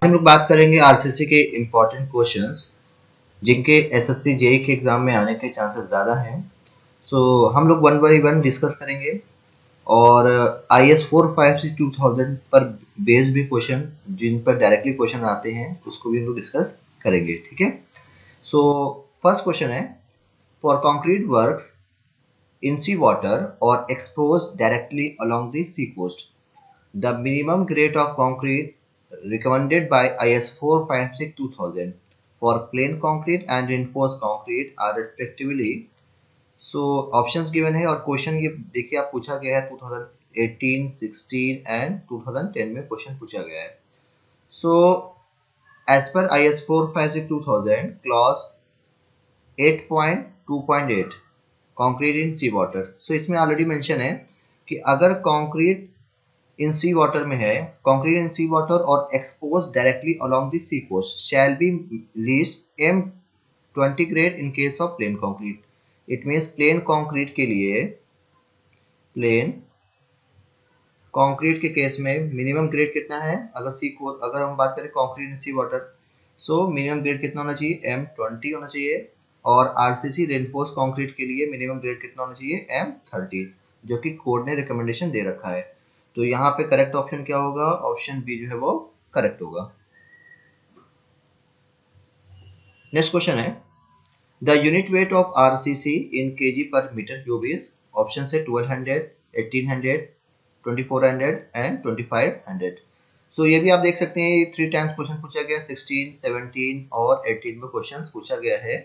हम लोग बात करेंगे आरसीसी के इम्पोर्टेंट क्वेश्चंस जिनके एसएससी जेई के एग्जाम में आने के चांसेस ज़्यादा हैं। सो हम लोग वन बाई वन डिस्कस करेंगे और IS 450 पर बेस्ड भी क्वेश्चन जिन पर डायरेक्टली क्वेश्चन आते हैं उसको भी हम लोग डिस्कस करेंगे। ठीक है, सो फर्स्ट क्वेश्चन है, for concrete works in seawater or exposed directly along the seacoast, the minimum grade of concrete recommended by IS 456-2000 for plain concrete and reinforced concrete are respectively. So options given है और question ये देखिए आप पूछा गया है 2018, 16 and 2010 में question पूछा गया है। So as per IS 456-2000 clause 8.2.8 concrete in sea water. So इसमें ऑलरेडी मेंशन है कि अगर कंक्रीट इन सी वाटर में है, कंक्रीट इन सी वाटर और expose directly along the sea coast shall be least M20 grade in case of plain concrete. It means plain concrete के लिए, plain concrete के case में minimum grade कितना है, अगर हम बात करें concrete in sea water, so minimum grade कितना होना चाहिए, M20 होना चाहिए। और आरसीसी रेनफोर्स कंक्रीट के लिए मिनिमम ग्रेड कितना होना चाहिए, M30, जो कि कोड ने रिकमेंडेशन दे रखा है। तो यहाँ पे करेक्ट ऑप्शन क्या होगा, ऑप्शन बी जो है वो करेक्ट होगा। नेक्स्ट क्वेश्चन है, the unit weight of RCC in KG पर मीटर क्यूब इज, ऑप्शन है 1200, 1800, 2400 एंड 2500। सो ये भी आप देख सकते हैं 3 टाइम्स क्वेश्चन पूछा गया, 16, 17 और 18 में क्वेश्चन पूछा गया है।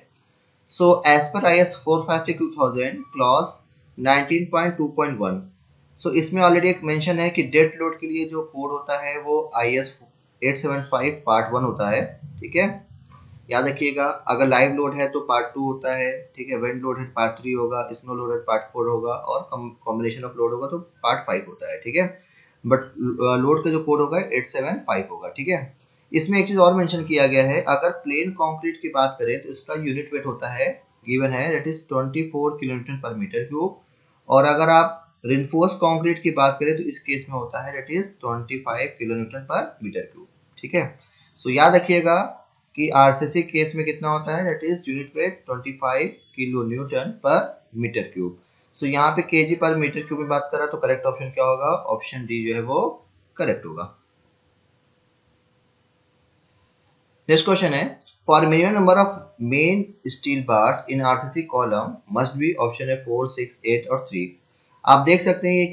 So as per IS 450-2000 clause 19.2.1, so इसमें ऑलरेडी एक मेंशन है कि डेड लोड के लिए जो कोड होता है वो IS 875 पार्ट 1 होता है। ठीक है, याद रखिएगा। अगर लाइव लोड है तो पार्ट 2 होता है। ठीक है, विंड लोड है पार्ट 3 होगा, स्नो लोड है पार्ट 4 होगा और कॉम्बिनेशन ऑफ लोड होगा तो पार्ट 5 होता है। ठीक है, बट लोड का जो कोड होगा 875 होगा। ठीक है, इसमें एक चीज और मेंशन किया गया है, अगर प्लेन कंक्रीट की बात करें तो इसका यूनिट वेट होता है, गिवन है, दैट इज 24 किलोन्यूटन पर मीटर क्यूब। और अगर आप रिनफोर्स कंक्रीट की बात करें तो इस केस में होता है दैट इज 25 किलोन्यूटन पर मीटर क्यूब। ठीक है, सो याद रखिएगा कि आरसीसी केस में कितना होता है, that is unit weight 25 kilo Newton पर मीटर क्यूब। सो यहाँ पे केजी पर मीटर क्यूब में बात करा तो करेक्ट ऑप्शन क्या होगा, ऑप्शन डी जो है वो करेक्ट होगा। नेक्स्ट क्वेश्चन है, for minimum number of main steel bars in RCC column must be, option है 4, 6, 8 और 3। आप देख सकते हैं ये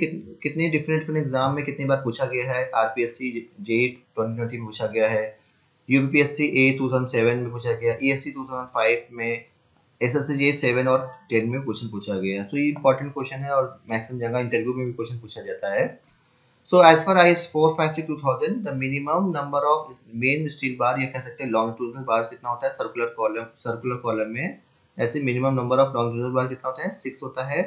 कितने डिफरेंट एग्जाम में कितनी बार पूछा गया है। आरपीएससी जेई 2020 में पूछा गया है, यूपीएससी ए 2007 में पूछा गया, ईएससी 2005 में, एसएससी जेई 7 और 10 में क्वेश्चन पूछा गया है। तो ये इंपॉर्टेंट क्वेश्चन है और मैक्सिमम जगह इंटरव्यू में भी क्वेश्चन पूछा जाता है। So as per IS 450-2000, the minimum number of main steel bar, ये कह सकते हैं longitudinal bars कितना होता है सर्कुलर कॉलम में, ऐसे minimum number of longitudinal bar कितना होता है, 6 होता है।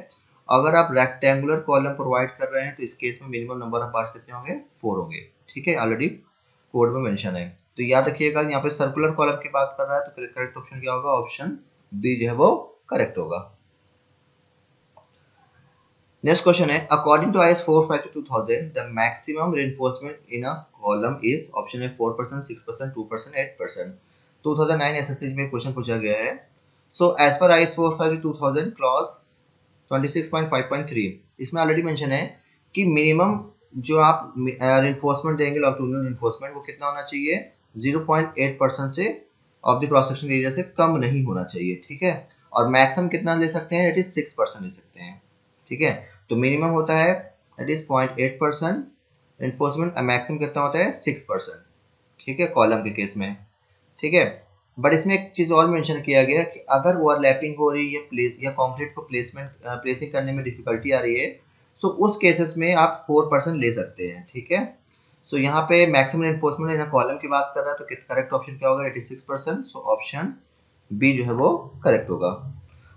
अगर आप रेक्टेंगुलर कॉलम प्रोवाइड कर रहे हैं तो इस केस में मिनिमम नंबर ऑफ बार्स कितने होंगे, 4 होंगे। ठीक है, ऑलरेडी कोड में मेंशन है। तो याद रखिएगा यहाँ पे सर्कुलर कॉलम की बात कर रहा है तो करेक्ट ऑप्शन क्या होगा, ऑप्शन बी जो है वो करेक्ट होगा। Next question है, according to IS 450-2000, the maximum reinforcement in a column is, option है 4%, 6%, 2%, 8%। 2009 SSC में क्वेश्चन पूछा गया है। So as per IS 450-2000 clause 26.5.3, इसमें ऑलरेडी मेंशन है कि मिनिमम जो आप रेनफोर्समेंट देंगे, लॉन्गिट्यूडिनल रेनफोर्समेंट, वो कितना होना चाहिए, 0.8% से of the cross section area से कम नहीं होना चाहिए। ठीक है, और मैक्सिमम कितना ले सकते हैं, इट इज 6% ले सकते हैं। ठीक है, तो मिनिमम होता है दैट इज 0.8% एनफोर्समेंट, मैक्सिमम कितना होता है 6%। ठीक है, कॉलम के केस में। ठीक है, बट इसमें एक चीज और मेंशन किया गया कि अगर ओवरलैपिंग हो रही है या कंक्रीट को प्लेसिंग करने में डिफिकल्टी आ रही है, तो उस केसेस में आप 4% ले सकते हैं। ठीक है, सो यहाँ पे मैक्सिमम एनफोर्समेंट इन कॉलम की बात कर रहा है तो करेक्ट ऑप्शन क्या होगा, 86%। सो ऑप्शन बी जो है वो करेक्ट होगा।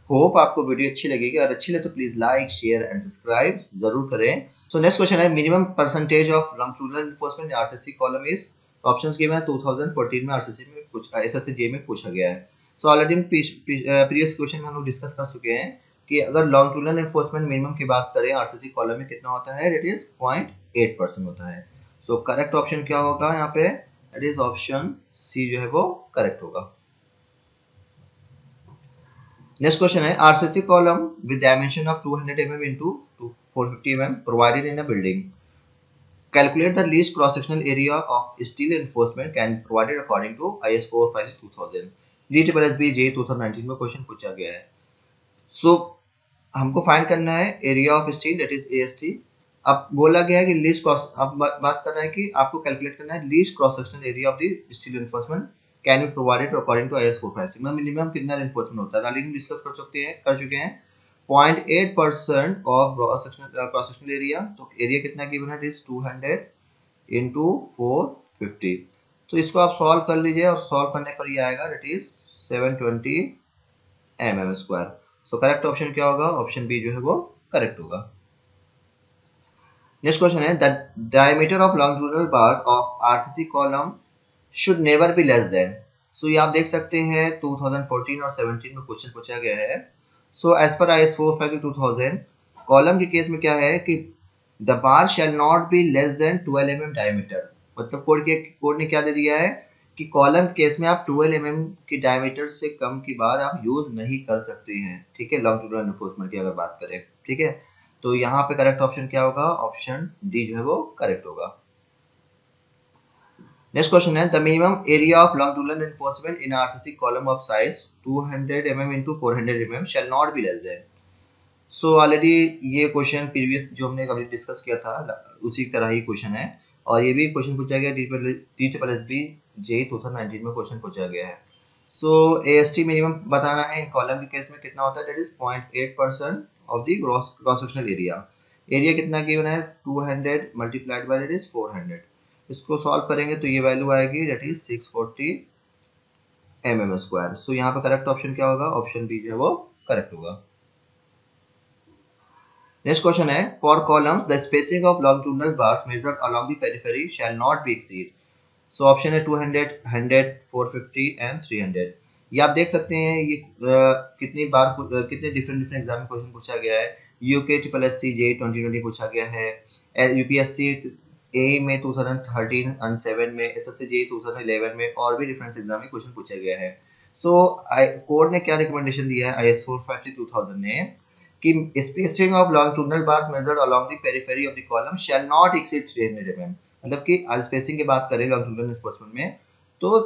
होप आपको वीडियो अच्छी लगेगी, और अच्छी लगे तो please like, share and subscribe जरूर करें। सो नेक्स्ट क्वेश्चन है, minimum percentage of longitudinal reinforcement RCC column is, options given है 2014 में आरसीसी में एसएससी जे में पूछा गया है। सो ऑलरेडी हम प्रीवियस क्वेश्चन में हम लोग डिस्कस कर चुके हैं कि अगर लॉन्गिट्यूडिनल रेनफोर्समेंट मिनिमम की बात करें आरसीसी कॉलम में कितना होता है, इट इज 0.8% होता है। सो करेक्ट ऑप्शन क्या होगा यहाँ पे, दैट इज ऑप्शन सी जो है वो करेक्ट होगा। नेक्स्ट क्वेश्चन है RCC column with dimension of 200 mm into 450 mm provided in a building. Calculate the least cross-sectional area of steel reinforcement can be provided according to IS 456-2000. DSSB J 2019 में question पूछा गया है। सो हमको find करना है area of steel that is AST. अब बोला गया है कि लीस्ट क्रॉस, अब बात कर रहा है कि आपको कैलकुलेट करना है least cross sectional area of the steel reinforcement can be provided according to IS 456 में मिनिमम कितना रिइंफोर्समेंट होता है ऑलरेडी हम डिस्कस कर चुके हैं 0.8% ऑफ क्रॉस सेक्शनल एरिया। तो एरिया कितना गिवन है, इट इज 200 into 450। तो इसको आप सॉल्व कर लीजिए और सॉल्व करने पर ये आएगा दैट इज 720 mm स्क्वायर। सो करेक्ट ऑप्शन क्या होगा, ऑप्शन बी जो है वो करेक्ट होगा। नेक्स्ट क्वेश्चन है the diameter of longitudinal bars of RCC column should never be less than. So ये आप देख सकते हैं 2014 और 17 में क्वेश्चन पूछा गया है। So as per IS 452-2000 column के केस में क्या है कि the bar shall not be less than 12 mm diameter. मतलब कोड ने क्या दे दिया है कि कॉलम के केस में आप 12 mm की डायमीटर से कम की बार आप यूज नहीं कर सकते हैं, ठीक है, लॉन्गिट्यूडनल रिइंफोर्समेंट की अगर बात करें, ठीक है। तो यहाँ पे करेक्ट ऑप्शन क्या होगा, ऑप्शन डी जो है वो करेक्ट होगा। नेक्स्ट क्वेश्चन है the minimum area of longitudinal reinforcement in RCC column of size 200 mm into 400 mm shell not be less than. So already ये क्वेश्चन प्रीवियस जो हमने कभी डिस्कस किया था उसी तरह ही क्वेश्चन है और ये भी क्वेश्चन पूछा गया DSSB J 2019 में क्वेश्चन पूछा गया है। सो एएसटी मिनिमम बताना है इन कॉलम के केस में कितना होता है, that is 0.8% of the cross sectional area. Area कितना गिवन है 200 मल्टीप्लाइड बाय दैट इज 400। इसको सॉल्व करेंगे तो ये वैल्यू आएगी दैट इज 640 mm स्क्वायर। सो यहाँ पे करेक्ट ऑप्शन क्या होगा, ऑप्शन बी जो है वो करेक्ट होगा। नेक्स्ट क्वेश्चन है for columns the spacing of longitudinal bars measured along the periphery shell not be exceed. So option है 200, 100, 450 एंड 300। ये आप देख सकते हैं ये कितनी बार कितने डिफरेंट एग्जाम में क्वेश्चन पूछा गया है। यूके ट्रिपल एस सी जे 2020 पूछा गया है, यूपीएससी ए में 2013 एंड 7 में, एसएससी जे 2011 में और भी डिफरेंट एग्जाम में क्वेश्चन पूछा गया है। सो कोड ने क्या रिकमेंडेशन दिया है आईएस 452-2000 ने कि spacing of longitudinal bars measured along the periphery of the column shell not exceed 300 mm। मतलब कि आज स्पेसिंग की बात करें लॉन्गिट्यूडनल रिइंफोर्समेंट में तो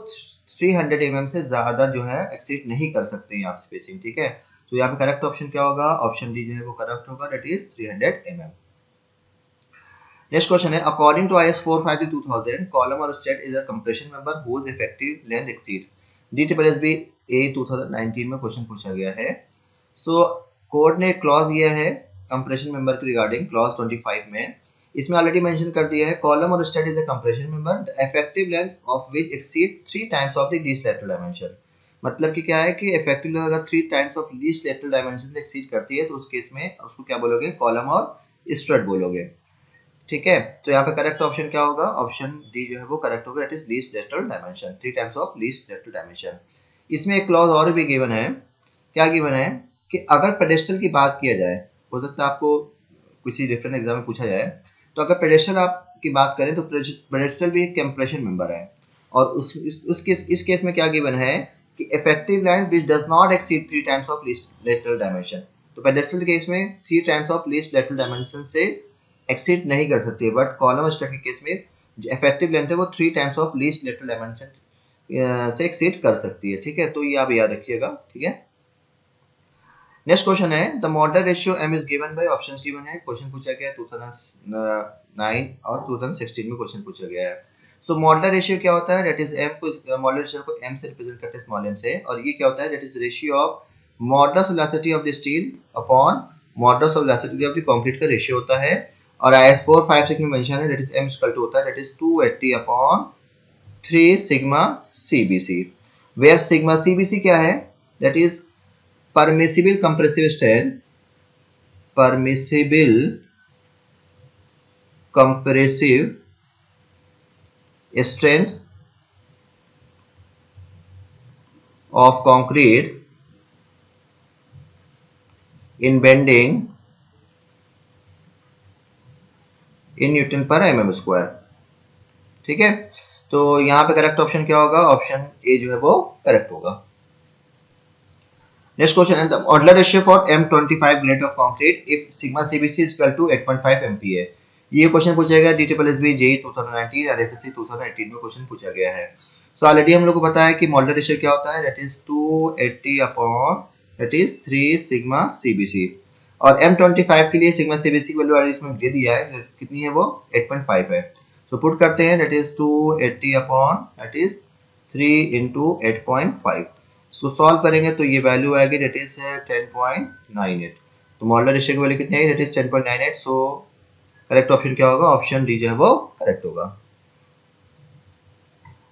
300 mm से ज्यादा जो है एक्सीड नहीं कर सकते हैं आप स्पेसिंग, ठीक है। तो यहाँ पे करेक्ट ऑप्शन क्या होगा, ऑप्शन डी जो है वो करेक्ट होगा, that is 300 mm। Next question है अकॉर्डिंग टू आईएस 452-2000 कॉलम और state is a compression member whose effective length exceed. DSSB A 2019 में क्वेश्चन पूछा गया है। सो कोर्ट ने क्लॉज दिया है कंप्रेशन मेंबर के रिगार्डिंग क्लॉज 25 में। इसमें ऑलरेडी मेंशन कर दिया है कॉलम और state is a compression member the effective length of which exceed 3 times of the least lateral dimension. मतलब कि क्या है कि इफेक्टिव लेंथ अगर 3 times of least lateral dimension से एक्सीड करती है तो उस केस में उसको क्या बोलोगे, कॉलम और स्टेट बोलोगे, ठीक है। तो यहाँ पे करेक्ट ऑप्शन क्या होगा, ऑप्शन डी जो है वो करेक्ट होगा, it is least lateral dimension, 3 times of least lateral dimension. इसमें एक क्लॉज और भी गिवन है, क्या गिवन है कि अगर पेडेस्टल की बात किया जाए, हो सकता है आपको किसी डिफरेंट एग्जाम में पूछा जाए, तो अगर पेडेस्टल आप की बात करें तो पेडेस्टल भी एक कंप्रेशन मेंबर है और इस केस में क्या गिवन है कि effective length which does not exceed 3 times of least lateral dimension. तो पेडेस्टल के केस में 3 times of least lateral dimension से एक्सीड नहीं कर सकती है, बट कॉलम स्टेट के केस में जो इफेक्टिव लेंथ है वो 3 times of least lateral dimension से एक्सीड कर सकती है, ठीक है। तो ये आप याद रखिएगा, ठीक है। नेक्स्ट क्वेश्चन है the model ratio m is given by options given है। क्वेश्चन पूछा गया है 2009 और 2016 में क्वेश्चन पूछा गया है। सो मॉडल रेशियो क्या होता है, दैट इज m को मॉडल रेशियो को m से रिप्रेजेंट करते हैं स्मॉल m से, और ये क्या होता है, that is ratio of modulus velocity of the steel upon modulus velocity of the concrete का रेशियो होता है। और IS 456 में मेंशन है that is m equal to होता है that is 280 upon 3 sigma CBC, where sigma CBC क्या है, that is permissible compressive strength, permissible compressive strength of concrete in bending in Newton per mm square, ठीक है। तो यहाँ पे करेक्ट ऑप्शन क्या होगा, ऑप्शन ए जो है वो करेक्ट होगा। Next question is the modular ratio for M25 grade of concrete if sigma CBC is equal to 8.5 MPa। ये क्वेश्चन पूछा गया DSSB JEE 2019 और SSC 2018 में क्वेश्चन पूछा गया है। सो ऑलरेडी हम लोग को पता है कि मॉडुलर रेशियो क्या होता है, that is 280 upon that is 3 sigma CBC। और M25 के लिए सिग्मा CBC की वैल्यू इसमें दे दिया है, कितनी है वो 8.5 है। सो पुट करते हैं, that is 280 upon that is 3 into 8.5। So solve करेंगे तो ये वैल्यू आएगी दैट इज 10.98। तो मॉडुलर रेशियो की वैल्यू कितनी है, that is 10.98। So correct option क्या होगा, ऑप्शन डी जो है वो करेक्ट होगा।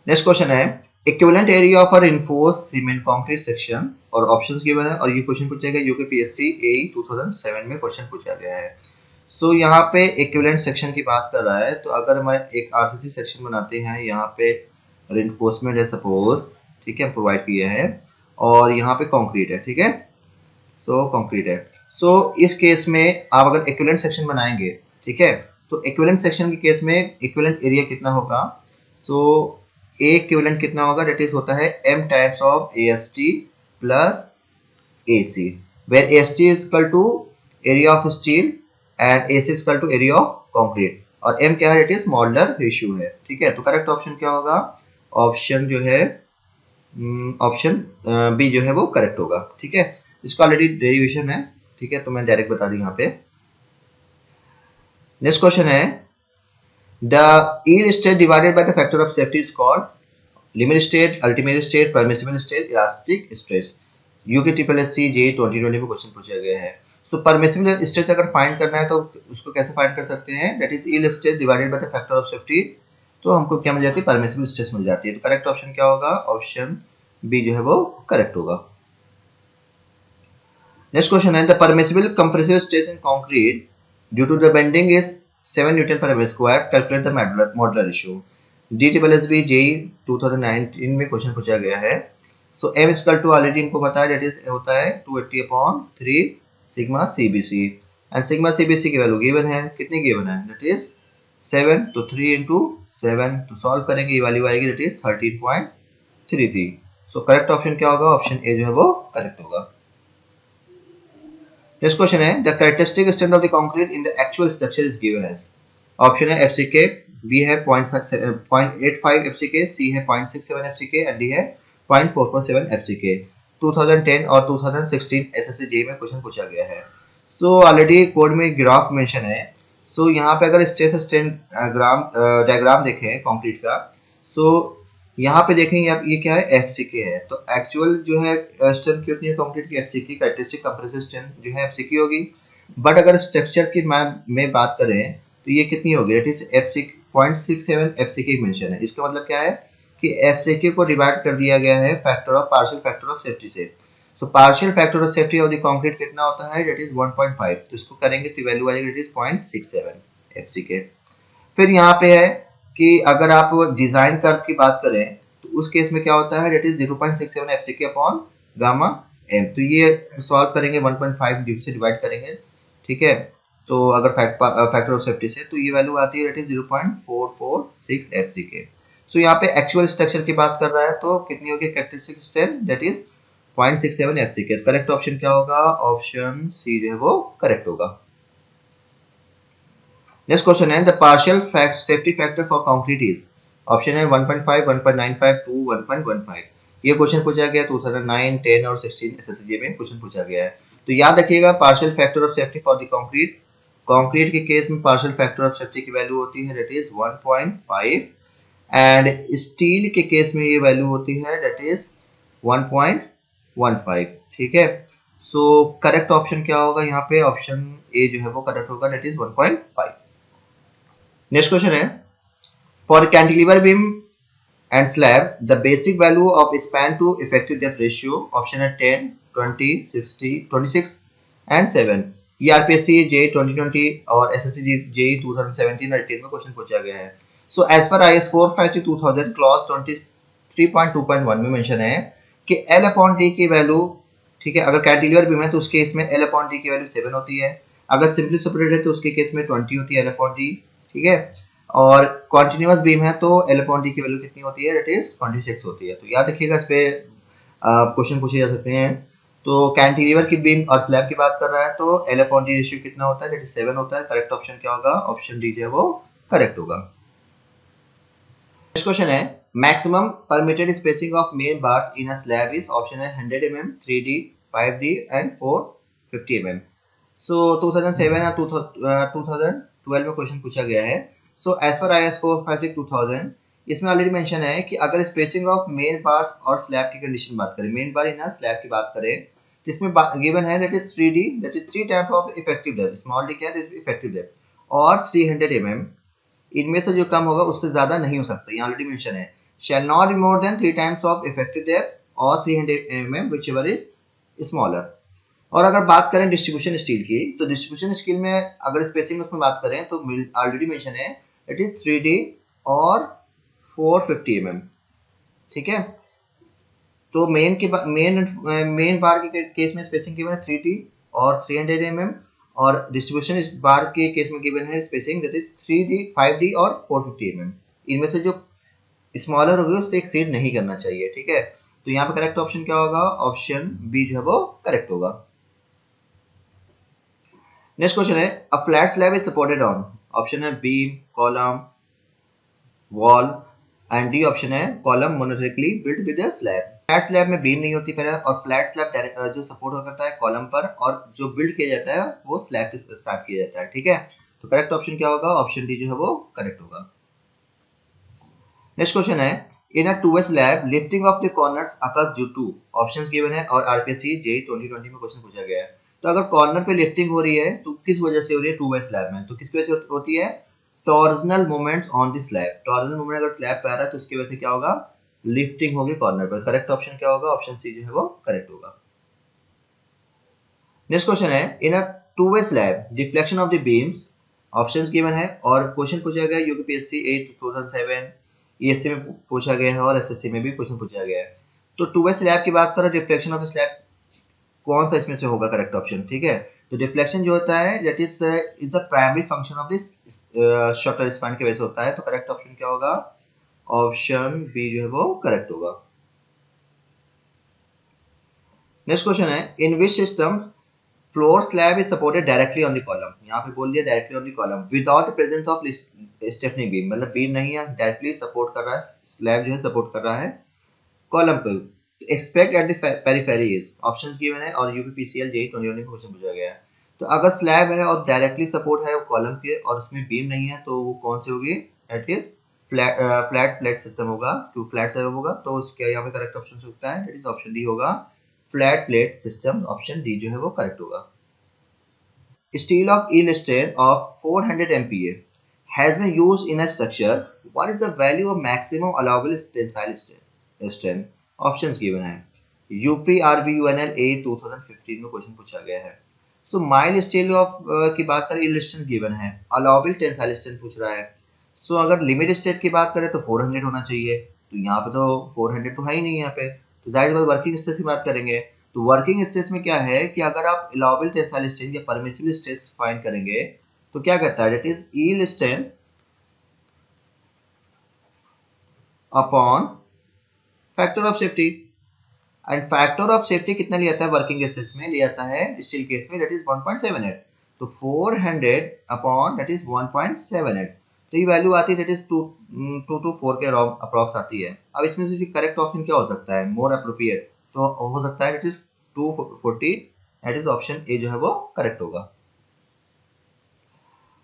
नेक्स्ट क्वेश्चन है equivalent area of a reinforced cement concrete section, और ऑप्शंस गिवन है, और ये क्वेश्चन पूछा गया यूकेपीएससी AE 2007 में क्वेश्चन पूछा गया है। सो यहाँ पे इक्विवेलेंट सेक्शन की बात कर रहा है, तो अगर मैं एक आरसीसी सेक्शन बनाते हैं, यहाँ पे रिइंफोर्समेंट है सपोज, ठीक है, प्रोवाइड किया है, और यहाँ पे कंक्रीट है, ठीक है, सो कंक्रीट है। सो इस केस में आप अगर इक्विवेलेंट सेक्शन बनाएंगे, ठीक है, तो इक्विवेलेंट सेक्शन के केस में इक्विवेलेंट एरिया कितना होगा, सो ए इक्विवेलेंट कितना होगा, दैट इज होता है m times of AST plus AC, where AST is equal to area of steel and AC is equal to area of concrete, और m क्या है, इट इज मॉडुलर रेशियो है, ठीक है। तो करेक्ट ऑप्शन क्या होगा, ऑप्शन जो है ऑप्शन बी जो है वो करेक्ट होगा, ठीक है। इसका ऑलरेडी डेरिवेशन है, ठीक है, तो मैं डायरेक्ट बता दूं यहाँ पे। नेक्स्ट क्वेश्चन है the yield state divided by the factor of safety is called limit state, ultimate state, permissible state, elastic stress। UK SSC JEE 2020 में क्वेश्चन पूछा गया है। सो परमिसिबल स्ट्रेस अगर फाइंड करना है तो उसको कैसे फाइंड कर सकते हैं, that is yield state divided by the factor of safety, तो हमको क्या मिल जाती है, परमिसिबल स्ट्रेस मिल जाती है। तो करेक्ट ऑप्शन क्या होगा, ऑप्शन बी जो है वो करेक्ट होगा। नेक्स्ट क्वेश्चन है the permissible compressive stress in concrete due to the bending is 7 newton per M square, calculate the modular ratio. DSSB JEE 2019 में क्वेश्चन पूछा गया है। So m equal to already हमको पता है, दैट इज होता है 280 upon 3 sigma CBC, and sigma CBC की वैल्यू गिवन है, कितनी गिवन है, दैट इज 7, तो 3 इंटू 7, तो सॉल्व करेंगे, ये वैल्यू आएगी that is 13.33। So correct option क्या होगा, ऑप्शन ए जो है वो करेक्ट होगा। नेक्स्ट क्वेश्चन है the characteristic strength of the concrete in the actual structure is given as. Option है FCK, बी है 0.85 FCK, सी है 0.67 FCK, एंड डी है 0.447 FCK। 2010 और 2016 SSC JEE में क्वेश्चन पूछा गया है। सो ऑलरेडी कोड में ग्राफ मेंशन है। सो यहाँ पे अगर स्ट्रेस स्ट्रेन डायग्राम देखें कंक्रीट का, सो यहाँ पे देखेंगे आप, ये क्या है, FCK है, तो एक्चुअल जो है स्ट्रेंथ कितनी है कंक्रीट की, FCK कैरेक्टरिस्टिक कंप्रेसिव स्ट्रेंथ जो है FCK होगी। बट अगर स्ट्रक्चर की में बात करें तो ये कितनी होगी, दैट इज 0.67 FCK मेंशन है। इसका मतलब क्या है कि FCK को डिवाइड कर दिया गया है factor of partial factor of safety से। So partial factor of safety of the concrete कितना होता है, दैट इज 1.5, तो इसको करेंगे तो वैल्यू आएगी दैट इज 0.67 FCK। फिर यहाँ पे है कि अगर आप डिजाइन कर्व की बात करें तो उस केस में क्या होता है, that is 0.67 FCK upon gamma m, तो ये सॉल्व करेंगे 1.5 से डिवाइड करेंगे, ठीक है, तो अगर फैक्टर ऑफ सेफ्टी से, तो ये वैल्यू आती है दैट इज 0.446 FCK। सो यहाँ पे एक्चुअल स्ट्रक्चर की बात कर रहा है, तो कितनी होगी characteristic strength, that is 0.67 FCK। Correct option क्या होगा, ऑप्शन सी जो है वो करेक्ट होगा। नेक्स्ट क्वेश्चन है the partial safety factor for concrete is, option है 1.5, 1.95, 2, 1.15। ये क्वेश्चन पूछा गया 2009, 10 और 16 SSC में क्वेश्चन पूछा गया है। तो याद रखिएगा partial factor of safety for the concrete, concrete के केस में पार्शियल फैक्टर ऑफ सेफ्टी की वैल्यू होती है दैट इज 1.5, एंड स्टील के केस में ये वैल्यू होती है दैट इज 1.15, ठीक है। सो करेक्ट ऑप्शन क्या होगा, यहाँ पे ऑप्शन ए जो है वो करेक्ट होगा, दैट इज 1.5। नेक्स्ट क्वेश्चन है for cantilever beam and slab the basic value of span to effective depth ratio, option है 10, 20, 60, 26 एंड 7। ये RPSC JEE 2020 और SSC JEE 2017 और 18 में क्वेश्चन पूछा गया है। So as per IS 452/2000 clause 23.2.1 में मेंशन है कि L अपॉन D की वैल्यू, ठीक है, अगर कैंटिलीवर बीम है तो उसके केस में L अपॉन D की वैल्यू 7 होती है, अगर सिंपली सपोर्टेड है तो उसके केस में 20 होती है L अपॉन D, ठीक है। और कॉन्टिन्यूअस बीम है तो L/D की वैल्यू कितनी होती है, दैट इज 26 होती है। तो याद रखिएगा, इस पे क्वेश्चन पूछे जा सकते हैं। तो कैंटिलीवर की बीम और स्लैब की बात कर रहा है तो L/D रेशियो कितना होता है, दैट इज 7 होता है। करेक्ट ऑप्शन क्या होगा, ऑप्शन डी जो है वो करेक्ट होगा। नेक्स्ट क्वेश्चन है, maximum permitted spacing of main bars in a slab is, option है 100 mm, 3D, 5D and 450 mm। सो 2007 और 2012 में क्वेश्चन पूछा गया है। सो एज पर IS 456/2000 इसमें ऑलरेडी मेंशन है कि अगर स्पेसिंग ऑफ मेन बार्स और स्लैब की कंडीशन बात करें, मेन बार इन स्लैब की बात करें, तो इसमें गिवन है that is 3D, that is 3 type of effective depth. Small D क्या है, इफेक्टिव डेप्थ, और 300 mm। इनमें से जो कम होगा उससे ज्यादा नहीं हो सकता, यहाँ ऑलरेडी मेंशन है। शैल not be more than 3 times of effective depth और 300 mm व्हिचएवर इज स्मॉलर। और अगर बात करें डिस्ट्रीब्यूशन स्टील की, तो डिस्ट्रीब्यूशन स्टील में अगर स्पेसिंग उसमें बात करें तो ऑलरेडी मेंशन है इट इज 3D और 450 mm। ठीक है, तो मेन बार के केस में स्पेसिंग गिवन है 3D और 300 mm, और डिस्ट्रीब्यूशन बार के केस में गिवन है spacing that is 3D, 5D और 450 mm। इनमें से जो स्मॉलर होगी उससे एक्सीड नहीं करना चाहिए। ठीक है, तो यहाँ पे करेक्ट ऑप्शन क्या होगा, ऑप्शन बी जो है वो करेक्ट होगा। नेक्स्ट क्वेश्चन है, a flat slab is supported on, option है beam, column, wall and D option है column monolithically built with a slab. Flat slab में बीम नहीं होती पहले, और फ्लैट स्लैब जो सपोर्ट करता है कॉलम पर, और जो बिल्ड किया जाता है वो स्लैब के साथ किया जाता है। ठीक है, तो करेक्ट ऑप्शन क्या होगा, ऑप्शन डी जो है वो करेक्ट होगा। नेक्स्ट क्वेश्चन है, in a 2 slab lifting of the corners occurs due to, options given है और आरपीएससी जेईई 2020 में क्वेश्चन पूछा गया है। तो अगर कॉर्नर पे लिफ्टिंग हो रही है तो किस वजह से हो रही है 2 स्लैब में, तो किसकी वजह से होती है, torsional moment on the slab. Torsional moment अगर स्लैब पे आ रहा है तो उसकी वजह से क्या होगा, लिफ्टिंग होगी कॉर्नर पर। करेक्ट ऑप्शन क्या होगा, ऑप्शन सी जो है वो करेक्ट होगा। नेक्स्ट क्वेश्चन है, in a 2 slab deflection of the beams, options given है और क्वेश्चन पूछा गया यूपीएससी 2007, ईएससी में पूछा गया है और एसएससी में भी क्वेश्चन पूछा गया है। तो 2 स्लैब की बात करें, डिफ्लेक्शन ऑफ स्लैब कौन सा इसमें से होगा करेक्ट ऑप्शन। ठीक है, तो डिफ्लेक्शन जो होता है that is the primary function of this shutter span की वजह से होता है। तो करेक्ट ऑप्शन क्या होगा, ऑप्शन बी जो है वो करेक्ट होगा। नेक्स्ट क्वेश्चन है, in which system floor slab is supported directly on the column, यहाँ पे बोल दिया directly on the column without the presence of stiffening beam, मतलब बीम नहीं है, डायरेक्टली सपोर्ट कर रहा है, स्लैब जो है सपोर्ट कर रहा है कॉलम पे। Expect at the periphery is, options given है और यूपीपीसीएल जेईई 2020 में क्वेश्चन पूछा गया है। तो अगर स्लैब है और डायरेक्टली सपोर्ट है कॉलम के और उसमें बीम नहीं है तो वो कौन सी होगी, that is flat plate system होगा, टू फ्लैट स्लैब होगा। तो क्या यहाँ पे करेक्ट ऑप्शन होता है, दैट इज ऑप्शन डी होगा, flat plate system. Option D जो है वो करेक्ट होगा। Steel of yield strength of 400 MPa has been used in a structure. What is the value of maximum allowable tensile strength? Options given है, UP RVUNL A 2015 में question पूछा गया है। सो mile steel of की बात करें, yield strength given है, allowable tensile strength पूछ रहा है। सो अगर लिमिट स्टेट की बात करें तो 400 होना चाहिए, तो यहाँ पे तो 400 तो है ही नहीं यहाँ पे, तो जाहिर बात वर्किंग स्ट्रेस की बात करेंगे। तो वर्किंग स्ट्रेस में क्या है कि अगर आप अलाउबल टेंसाइल स्ट्रेंथ या परमिसिबल स्ट्रेस फाइंड करेंगे तो क्या कहता है, that is yield strength upon factor of safety. And factor of safety कितना लिया जाता है वर्किंग स्ट्रेस में, लिया जाता है स्टील केस में, दैट इज 1.78। तो 400 अपॉन दैट इज 1.78, तो ये वैल्यू आती है दैट इज 2 to 4 के अप्रॉक्स आती है। अब इसमें से करेक्ट ऑप्शन क्या हो सकता है, मोर अप्रोप्रिएट, तो हो सकता है that is 240, that is option A जो है वो करेक्ट होगा।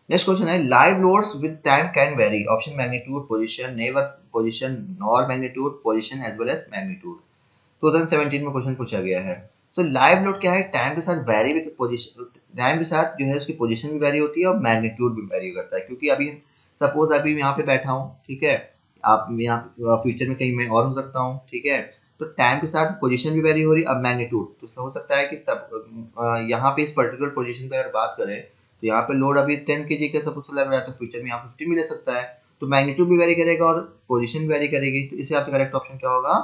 नेक्स्ट क्वेश्चन है, live loads with time can vary, option magnitude, position, never position, nor magnitude, position as well as magnitude. 2017 में क्वेश्चन पूछा गया है। सो लाइव लोड क्या है, टाइम के साथ वेरी भी पोजीशन, टाइम के साथ जो है उसकी पोजीशन भी वेरी होती है और मैग्नीट्यूड भी वेरी करता है। क्योंकि अभी सपोज अभी मैं यहाँ पे बैठा हूँ, ठीक है, आप यहाँ फ्यूचर में कहीं मैं और हो सकता हूँ, ठीक है, तो टाइम के साथ पोजीशन भी वेरी हो रही है। अब मैग्नीट्यूड तो हो सकता है कि सब यहाँ पे इस पर्टिकुलर पोजीशन पे अगर बात करें तो यहाँ पे लोड अभी 10 kg का सपोज लग रहा है, तो फ्यूचर में यहाँ 50 भी ले सकता है। तो मैग्नीट्यूड भी वेरी करेगा और पोजीशन भी वेरी करेगी। तो इससे आपका करेक्ट ऑप्शन क्या होगा,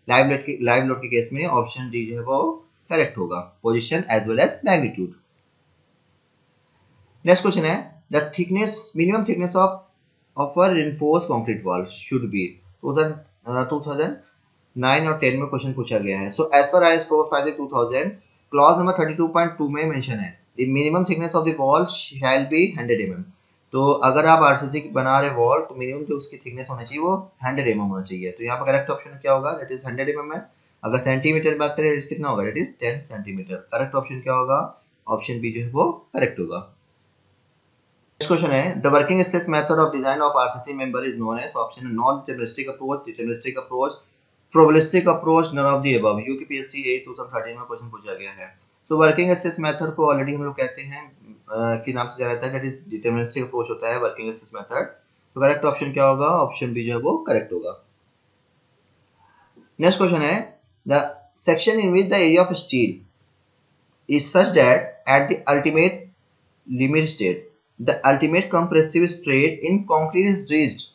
लाइव लोड के केस में ऑप्शन डी जो है वो करेक्ट होगा, position as well as magnitude. Next question है, the thickness, minimum thickness of of a reinforced concrete wall should be 2009 और 10 में क्वेश्चन पूछा गया है. So as per IS 453/2000 clause number 32.2 में मेंशन है the minimum thickness of the wall shall be 100 mm. तो अगर आप आरसीसी बना रहे वॉल तो मिनिमम जो उसकी थिकनेस होना चाहिए वो 100 mm होना चाहिए. तो यहाँ पर करेक्ट ऑप्शन क्या होगा? दैट इज 100 mm है. अगर सेंटीमीटर की बात करें कितना होगा? That is 10 centimetre. Correct option क्या होगा? ऑप्शन बी जो है वो करेक्ट होगा. नेक्स्ट क्वेश्चन है the working stress method of design of RCC member is known as. Option है non deterministic approach, deterministic approach, probabilistic approach, none of the above. UPSC 2013 में question पूछा गया है. तो वर्किंग स्ट्रेस मेथड को already हम लोग कहते हैं के नाम से जाना जाता है, दैट इज डिटरमिनिस्टिक अप्रोच होता है वर्किंग स्ट्रेस मेथड. तो करेक्ट ऑप्शन क्या होगा? ऑप्शन बी जो है वो करेक्ट होगा. नेक्स्ट क्वेश्चन है the section in which the area of steel is such that at the ultimate limit state, the ultimate compressive state in concrete is reached.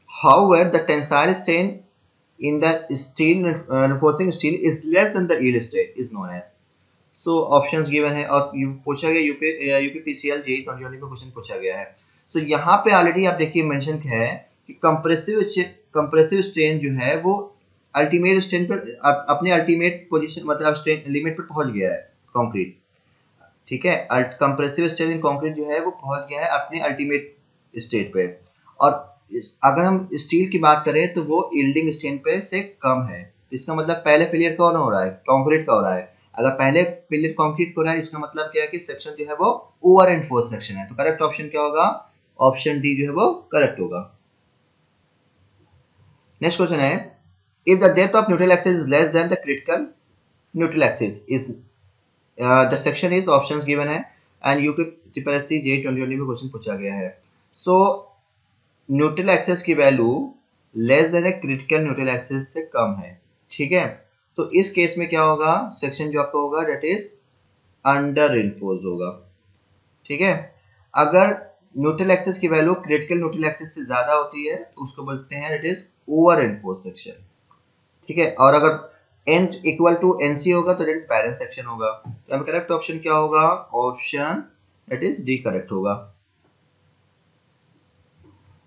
However, the tensile strain in the steel reinforcing steel is less than the yield state is known as. So options given है और पूछा गया UPPCL JEE 2020 में question पूछा गया है. So यहाँ पे ऑलरेडी आप देखिए मेंशन है कि कंप्रेसिव स्ट्रेन जो है वो अल्टीमेट स्ट्रेन पर अपने अल्टीमेट पोजीशन मतलब स्ट्रेन लिमिट पर पहुंच गया है कंक्रीट. ठीक है, कंप्रेसिव स्ट्रेन इन कंक्रीट जो है वो पहुंच गया है अपने अल्टीमेट स्टेट पे. और अगर हम स्टील की बात करें तो वो यील्डिंग स्ट्रेन पे से कम है. इसका मतलब पहले फेलियर कौन हो रहा है? कंक्रीट का हो रहा है. अगर पहले फेलियर कंक्रीट हो रहा है इसका मतलब क्या है कि सेक्शन जो है वो ओवर एनफोर्स सेक्शन है. तो करेक्ट ऑप्शन क्या होगा? ऑप्शन डी जो है वो करेक्ट होगा. नेक्स्ट क्वेश्चन है if the depth of neutral axis is less than the critical neutral axis is the section is options given है एंड यूपीएससी जे 2020 में क्वेश्चन पूछा गया है. सो न्यूट्रल एक्सिस की value less than a critical neutral axis से कम है. ठीक है, तो इस केस में क्या होगा? सेक्शन जो आपका होगा दैट इज अंडर रिइंफोर्स्ड होगा. ठीक है, अगर न्यूट्रल एक्सिस की वैल्यू क्रिटिकल न्यूट्रल एक्सिस से ज्यादा होती है तो उसको बोलते हैं that is over reinforced section. ठीक है, और अगर n इक्वल टू nc होगा तो दैट इज बैलेंस सेक्शन होगा. तो अब करेक्ट ऑप्शन क्या होगा? Option that is D correct होगा.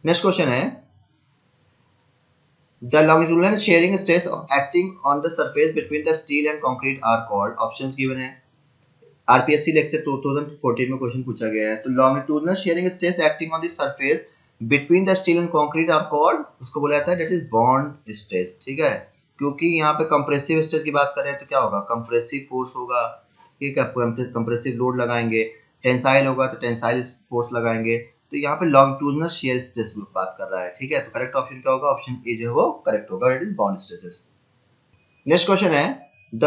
नेक्स्ट क्वेश्चन है the longitudinal shearing stress of acting on the surface between the steel and concrete are called. Options given है. RPSC lecture 2014 में question पूछा गया है. तो longitudinal shearing stress acting on the surface between the steel and concrete are called, उसको बोला जाता है दैट इज बॉन्ड स्ट्रेस. ठीक है, क्योंकि यहाँ पे कंप्रेसिव स्ट्रेस की बात कर रहे हैं तो क्या होगा? कंप्रेसिव फोर्स होगा. ठीक है, कंप्रेसिव लोड लगाएंगे. टेंसाइल होगा तो टेंसाइल फोर्स लगाएंगे. तो यहाँ पे लॉन्गिट्यूडिनल शियर स्ट्रेस की बात कर रहा है. ठीक है, तो करेक्ट ऑप्शन क्या होगा? ऑप्शन ए जो है वो करेक्ट होगा, that is bond stresses. Next question है the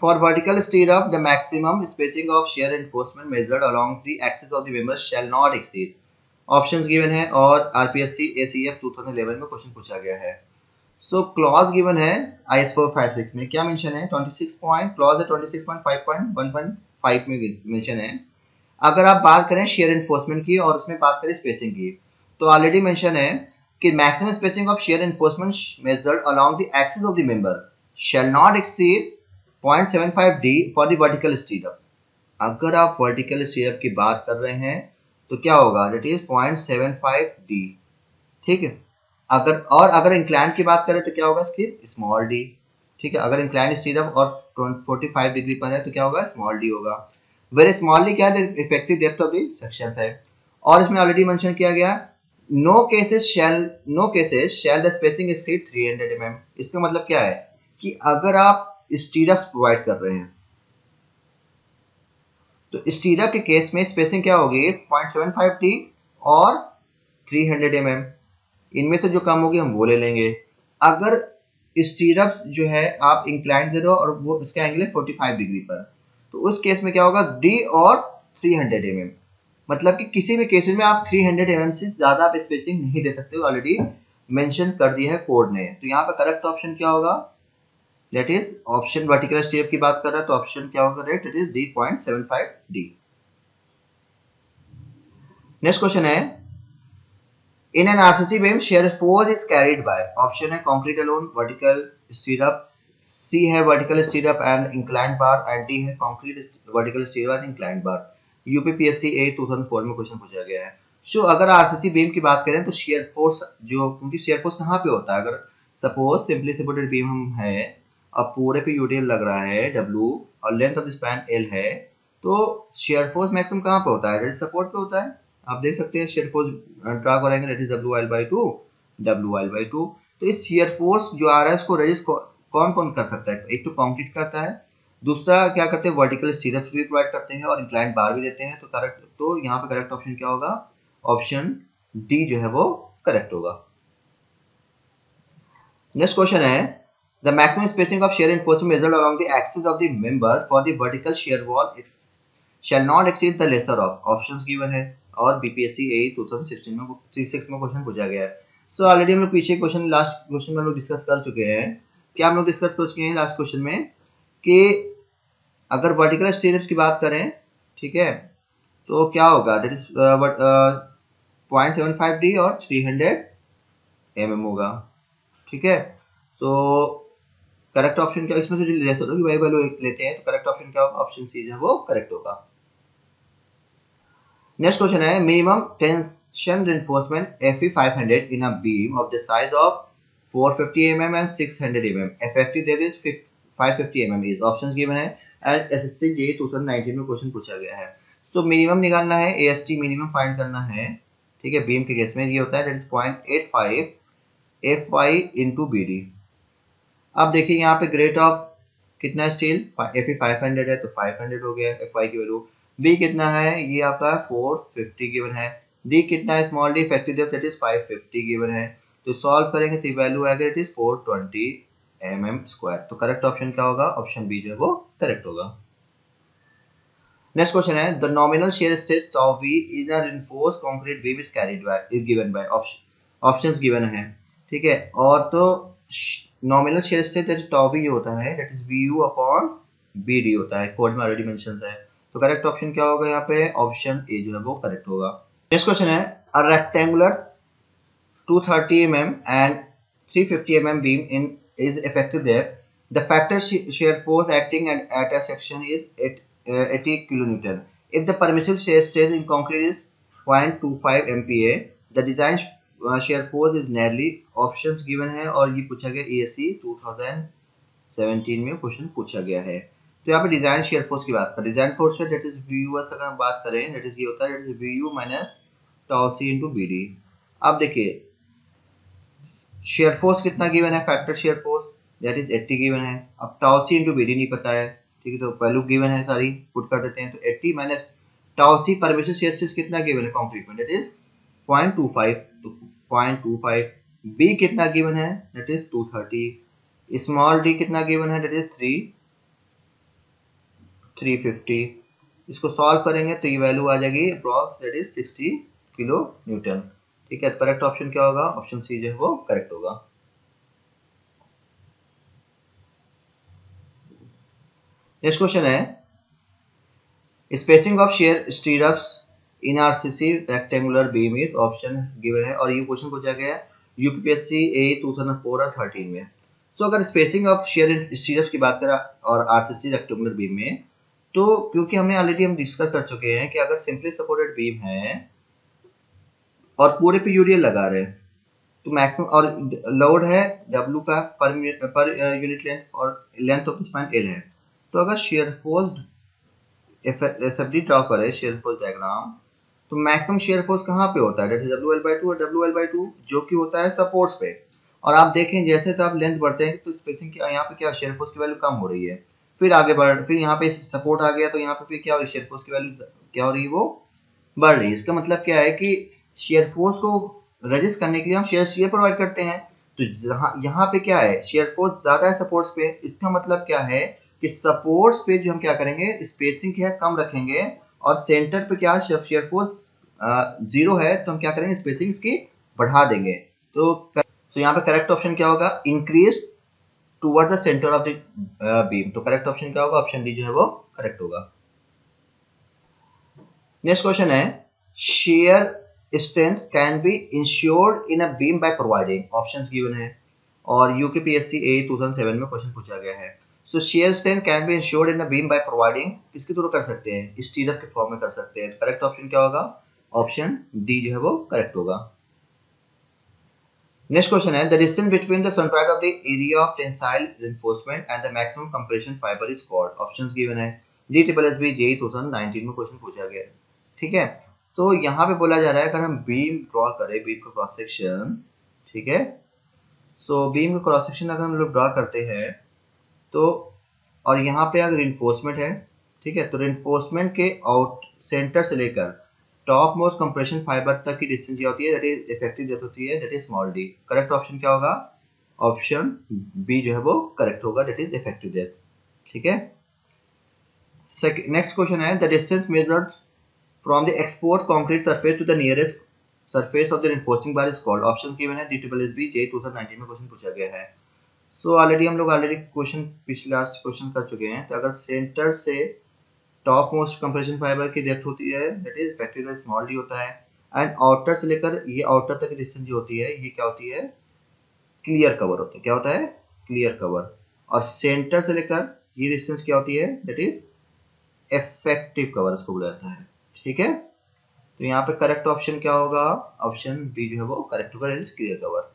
for vertical stirrup the maximum spacing of shear reinforcement measured along the axis of the member shall not exceed. Options given है और RPSC ACF 2011 में question पूछा गया है. सो clause given है IS 456 में. क्या मेंशन है? 26 पॉइंट क्लॉज है 26.5.1.5 में मेंशन है. अगर आप बात करें शेयर एनफोर्समेंट की और उसमें बात करें स्पेसिंग की तो ऑलरेडी मेंशन है कि maximum spacing of shear enforcement measured along the axis of the member shall not exceed 0.75 d for the vertical स्टीरअप. अगर आप वर्टिकल स्टीरअप की बात कर रहे हैं तो क्या होगा? That is 0.75 d. ठीक है, अगर इंक्लाइन की बात करें तो क्या होगा? इसकी स्मॉल डी. ठीक है, अगर इंक्लाइन स्टीरअप और 45 डिग्री पर है तो क्या होगा? स्मॉल डी होगा. वेरी स्मॉल डी क्या है? Effective depth of the sections है. और इसमें ऑलरेडी मेंशन किया गया no cases shall the spacing exceed 300 mm. इसका मतलब क्या है कि अगर आप स्टीरअप्स प्रोवाइड कर रहे हैं तो स्टीरअप के केस में स्पेसिंग क्या होगी? 0.75 d और 300 mm. इनमें से जो कम होगी हम वो ले लेंगे. अगर स्टीरअप जो है आप इंक्लाइन दे रहे हो और वो इसका एंगल है 45 डिग्री पर तो उस केस में क्या होगा? डी और 300 mm. मतलब कि किसी भी केसेस में आप 300 mm से ज्यादा आप स्पेसिंग नहीं दे सकते हो. ऑलरेडी मेंशन कर दिया है कोड ने. तो यहाँ पे करेक्ट ऑप्शन क्या होगा? दैट इज ऑप्शन वर्टिकल स्टीरअप की बात कर रहा है तो ऑप्शन क्या होगा? That is D 0.75 d. Next question है in an RCC beam shear force is carried by. Option है concrete alone, vertical stirrup, C है vertical stirrup and inclined bar and D है concrete vertical stirrup and inclined bar. UPPSC 2004 में question पूछा गया है. सो अगर RCC beam की बात करें तो शेयर फोर्स जो, क्योंकि शेयर फोर्स कहाँ पे होता है, अगर सपोज सिंपली सपोर्टेड बीम हम है और पूरे पे यूटीएल लग रहा है डब्ल्यू और length of the span L है, तो शेयर फोर्स मैक्सिमम कहाँ पे होता है, सपोर्ट पे होता है। आप देख सकते हैं शेयर फोर्स ड्रा करेंगे, that is W L by two. तो इस शेयर फोर्स जो आ रहा है उसको रेजिस्ट कौन कौन कर सकता है, एक तो कंक्रीट करता है, दूसरा क्या करते हैं वर्टिकल स्टीरअप्स भी प्रोवाइड करते हैं और इंक्लाइंड बार भी देते हैं। तो करेक्ट, तो यहाँ पे करेक्ट ऑप्शन क्या होगा, ऑप्शन डी जो है वो करेक्ट होगा। नेक्स्ट क्वेश्चन है the maximum spacing of shear enforcement measured along the axis of the member for the vertical shear wall shall not exceed the lesser of, options given है और BPSC ए 2016 में 36 में question पूछा गया है। So already हम लोग पीछे क्वेश्चन लास्ट क्वेश्चन में हम लोग डिस्कस कर चुके हैं। क्या हम लोग डिस्कस कर चुके हैं लास्ट क्वेश्चन में कि अगर वर्टिकल स्टीरअप्स की बात करें, ठीक है, तो क्या होगा, दैट इज 0.75 डी और 300 mm होगा, ठीक है। सो करेक्ट ऑप्शन क्या, इसमें से जो लेसर होगी वही वैल्यू लेते हैं, तो करेक्ट ऑप्शन क्या होगा, ऑप्शन सी जो है वो करेक्ट होगा। नेक्स्ट क्वेश्चन है minimum tension reinforcement Fe 500 in a beam of the size of 450 mm and 600 mm, effective depth is 550 mm is, options given है एंड एसएससी जे 2019 में क्वेश्चन पूछा गया है। सो मिनिमम निकालना है, एएसटी मिनिमम फाइंड करना है, ठीक है। बीम के केस में ये होता है that is 0.85 Fy into BD। अब देखिए यहाँ पे ग्रेड ऑफ कितना स्टील Fe 500 है तो 500 हो गया Fy की वैल्यू। बी कितना है, ये आपका 450 गिवन है। डी कितना है, small D effective depth that is 550 given है। तो सॉल्व करेंगे तो वैल्यू आएगा इट इज 420 mm स्क्वायर। तो करेक्ट ऑप्शन क्या होगा, ऑप्शन बी जो है वो करेक्ट होगा। नेक्स्ट क्वेश्चन है the nominal shear stress tau v in a reinforced concrete beam is carried by is given by, options given है, ठीक है। और तो nominal shear stress that tau v होता है that is vu upon bd होता है, कोड में ऑलरेडी मेंशंस है। तो करेक्ट ऑप्शन क्या होगा यहाँ पे, ऑप्शन ए जो है वो करेक्ट होगा। नेक्स्ट क्वेश्चन है a rectangular 230 mm and 350 mm beam in is effective there. The factor shear force acting at a section is 80 kilonewton. If the permissive shear stress in concrete is 0.25 MPa, the design shear force is nearly, options given है और ये पूछा गया ESE 2017 में question पूछा गया है। तो यहाँ पे डिजाइन शेयर फोर्स की बात करें, डिजाइन फोर्स है दैट इज VU अगर हम बात करें दैट इज ये होता है that is VU minus tau c into BD। अब देखिए शेयर फोर्स कितना गिवन है, factor shear force that is 80 given है। अब टाउ सी इंटू बीडी नहीं पता है, ठीक है, तो वैल्यू गिवन है सारी पुट कर देते हैं। तो 80 माइनस टाउ सी परमिशन शेयर स्ट्रेस कितना गिवन है कंक्रीट में, दैट इज 0.25, तो 0.25। बी कितना गिवन है, दैट इज 230। स्मॉल डी कितना गिवन है, दैट इज 350। इसको सॉल्व करेंगे तो ये वैल्यू आ जाएगी approx that is 60 kilo Newton, ठीक है। करेक्ट ऑप्शन क्या होगा, ऑप्शन सी जो है वो करेक्ट होगा। नेक्स्ट क्वेश्चन है spacing of share स्टीरअप्स in RCC rectangular beam is, option given है और ये क्वेश्चन पूछा गया है यूपीएससी ए 2004 और 13 में। सो अगर स्पेसिंग ऑफ शेयर स्टीरअप्स की बात करें और आरसीसी रेक्टेंगुलर बीम में, तो क्योंकि हमने ऑलरेडी हम डिस्कस कर चुके हैं कि अगर सिंपली सपोर्टेड बीम है और पूरे पे यूडीएल लगा रहे हैं तो मैक्सिमम और लोड है W का पर यूनिट लेंथ और लेंथ ऑफ स्पैन L है। तो अगर शेयर फोर्स एसएफडी ड्रॉ करें शेयर फोर्स डायग्राम, तो मैक्सिमम शेयर फोर्स कहाँ पे होता है, दैट इज WL/2 और WL/2 जो कि होता है सपोर्ट्स पे। और आप देखें जैसे तो आप लेंथ बढ़ते हैं तो स्पेसिंग की यहाँ पे क्या शेयर फोर्स की वैल्यू कम हो रही है, फिर आगे बढ़, फिर यहाँ पे सपोर्ट आ गया तो यहाँ पे फिर क्या हो रही है, शेयर फोर्स की वैल्यू क्या हो रही है, वो बढ़ रही है। इसका मतलब क्या है कि शेयर फोर्स को रजिस्ट करने के लिए हम शेयर प्रोवाइड करते हैं। तो यहाँ पे क्या है, शेयर फोर्स ज्यादा है सपोर्ट्स पे, इसका मतलब क्या है कि सपोर्ट्स पे जो हम क्या करेंगे स्पेसिंग क्या कम रखेंगे और सेंटर पे क्या शेयर फोर्स 0 है तो हम क्या करेंगे स्पेसिंग इसकी बढ़ा देंगे। तो यहाँ पे करेक्ट ऑप्शन क्या होगा, increase toward the centre of the beam. तो करेक्ट ऑप्शन क्या होगा, ऑप्शन डी जो है वो करेक्ट होगा। नेक्स्ट क्वेश्चन है share strength can be ensured in a beam by providing, options given है और यूकेपीएससी ए 2007 में क्वेश्चन पूछा गया है। सो shear strength can be insured in a beam by providing, किसके थ्रू कर सकते हैं, स्टीरअप के फॉर्म में कर सकते हैं। करेक्ट ऑप्शन क्या होगा, ऑप्शन डी जो है वो करेक्ट होगा। नेक्स्ट क्वेश्चन है the distance between the centroid of the area of tensile reinforcement and the maximum compression fibre is called. Options given है DSSB JEE 2019 में क्वेश्चन पूछा गया है। ठीक है, तो यहाँ पे बोला जा रहा है अगर हम बीम ड्रॉ करें, बीम का क्रॉस सेक्शन, ठीक है, सो बीम का क्रॉस सेक्शन अगर हम लोग ड्रॉ करते हैं तो, और यहाँ पे अगर रिइंफोर्समेंट है, ठीक है, तो रिइंफोर्समेंट के आउट सेंटर से लेकर टॉप मोस्ट कंप्रेशन फाइबर तक की डिस्टेंस क्या होती है, दैट इज इफेक्टिव डेप्थ होती है, that is small D. Correct option क्या होगा, ऑप्शन बी जो है वो करेक्ट होगा, दैट इज इफेक्टिव डेप्थ। ठीक है, नेक्स्ट क्वेश्चन है the distance measured from the exposed concrete surface to the nearest surface of the reinforcing bar is called. Options given है DSSB JEE 2019 में question पूछा गया है। सो ऑलरेडी हम लोग क्वेश्चन पिछले लास्ट क्वेश्चन कर चुके हैं। तो अगर सेंटर से टॉप मोस्ट कंप्रेशन फाइबर की डेप्थ होती है, that is effective small D होता है, एंड आउटर से लेकर ये आउटर तक की डिस्टेंस जो होती है ये क्या होती है, क्लियर कवर होता है। क्या होता है, क्लियर कवर। और सेंटर से लेकर ये डिस्टेंस क्या होती है, दैट इज इफेक्टिव कवर इसको बोला जाता है। ठीक है, तो यहाँ पे करेक्ट ऑप्शन क्या होगा, ऑप्शन बी जो है वो करेक्ट होगा, that is clear cover.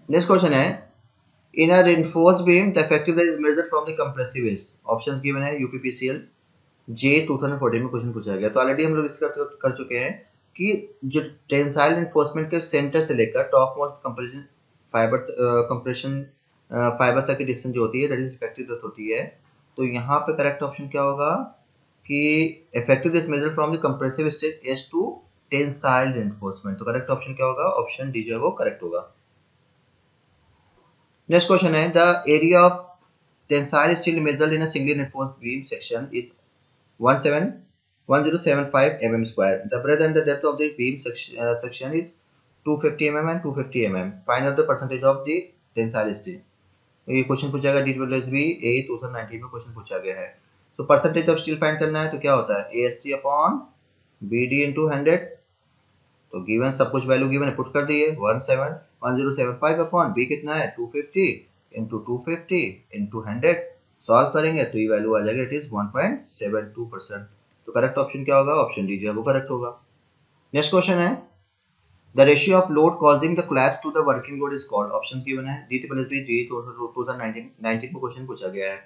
Next question है in a reinforced beam the effectiveness is measured from the compressive edge। Options given है UPPCL JEE 2014 में क्वेश्चन पूछा गया। तो ऑलरेडी हम लोग डिस्कस कर चुके हैं कि जो टेंसाइल रिइंफोर्समेंट के सेंटर से लेकर टॉप मोस्ट कंप्रेशन फाइबर तक की डिस्टेंस जो होती है दैट इज इफेक्टिव डेप्थ होती है। तो यहाँ पे करेक्ट ऑप्शन क्या होगा कि effective is measured from the compressive stage edge to tensile reinforcement. तो करेक्ट ऑप्शन क्या होगा, ऑप्शन डी जो है वो करेक्ट होगा। नेक्स्ट क्वेश्चन है the area of tensile steel measured in a singly reinforced beam section is 1075 mm square. The breadth and the depth of the beam section is 250 mm and 250 mm. Find out the percentage of the tensile steel. ये question पूछा गया DSSB JEE 2019 में question पूछा गया है। तो percentage of steel find करना है तो क्या होता है AST अपॉन BD इंटू 100। तो गिवन सब कुछ वैल्यू गिवन है, पुट कर दिए 1075 अपॉन बी कितना है 250 इंटू 250 इंटू 100। सॉल्व करेंगे तो ये वैल्यू आ जाएगी, इट इज 1.72%। तो करेक्ट ऑप्शन क्या होगा, ऑप्शन डी जो है वो करेक्ट होगा। नेक्स्ट क्वेश्चन है the ratio of load causing the collapse to the working load is called. Options given है DSSB JEE 2019 में क्वेश्चन पूछा गया है।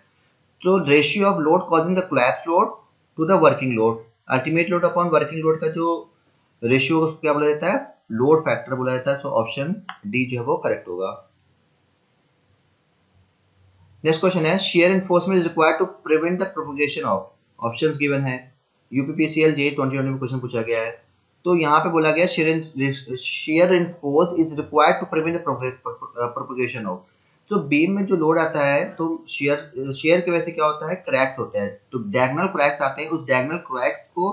तो ratio of load causing the collapse load to the working load, ultimate load upon working load का जो ratio उसको क्या बोला जाता है, लोड फैक्टर बोला जाता है। सो ऑप्शन डी जो है वो करेक्ट होगा। नेक्स्ट क्वेश्चन है shear enforcement is required to prevent the propagation of। Options given है UPPCL JEE 2020 में क्वेश्चन पूछा गया है। तो यहाँ पे बोला गया shear enforce is required to prevent the propagation of। तो बीम में जो लोड आता है तो shear की वजह से क्या होता है, क्रैक्स होते हैं। तो डायगोनल क्रैक्स आते हैं, उस डायगोनल क्रैक्स को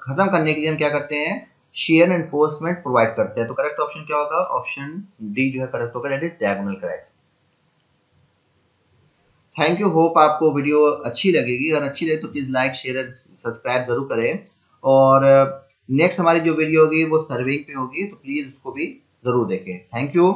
खत्म करने के लिए हम क्या करते हैं, shear enforcement प्रोवाइड करते हैं। तो करेक्ट ऑप्शन क्या होगा, ऑप्शन डी जो है करेक्ट होगा, that is diagonal crack. Thank you, hope आपको वीडियो अच्छी लगेगी। अगर अच्छी लगे तो please like share and subscribe जरूर करें। और नेक्स्ट हमारी जो वीडियो होगी वो सर्विंग पे होगी, तो प्लीज़ उसको भी ज़रूर देखें। Thank you.